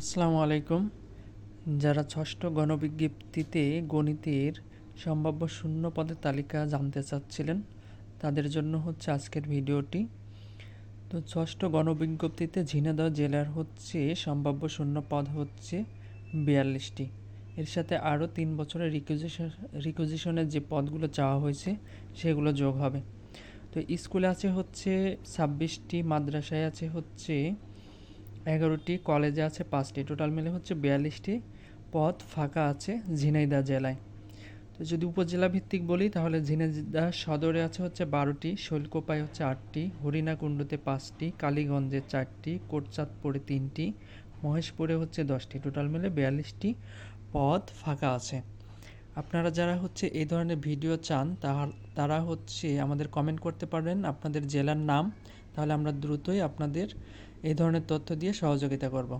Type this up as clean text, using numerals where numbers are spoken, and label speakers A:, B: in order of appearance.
A: আসসালামু আলাইকুম। যারা ষষ্ঠ গণবিজ্ঞপ্তিতে গণিতের সম্ভাব্য শূন্য পদের তালিকা জানতে চাচ্ছিলেন, তাদের জন্য হচ্ছে আজকের ভিডিওটি। তো ষষ্ঠ গণবিজ্ঞপ্তিতে ঝিনাইদহ জেলার হচ্ছে সম্ভাব্য শূন্য পদ হচ্ছে ৪২টি। এর সাথে আরও ৩ বছরের রিকুইজিশনের যে পদগুলো চাওয়া হয়েছে সেগুলো যোগ হবে। তো স্কুলে আছে হচ্ছে ২৬টি, মাদ্রাসায় আছে হচ্ছে ১১টি, কলেজে আছে ৫টি, টোটাল মিলে হচ্ছে ৪২টি পদ ফাঁকা আছে ঝিনাইদহ জেলায়। তো যদি উপজেলা ভিত্তিক বলি তাহলে ঝিনাইদহ সদরে আছে হচ্ছে ১২টি, শৈলকুপায় হচ্ছে ৮টি, হরিণাকুণ্ডুতে ৫টি, কালীগঞ্জে ৪টি, কোটচাঁদপুরে ৩টি, মহেশপুরে হচ্ছে ১০টি, টোটাল মিলে ৪২টি পদ ফাঁকা আছে। আপনারা যারা হচ্ছে এই ধরনের ভিডিও চান তারা হচ্ছে আমাদের কমেন্ট করতে পারেন আপনাদের জেলার নাম, তাহলে আমরা দ্রুতই আপনাদের এই ধরনের তথ্য দিয়ে সহযোগিতা করব।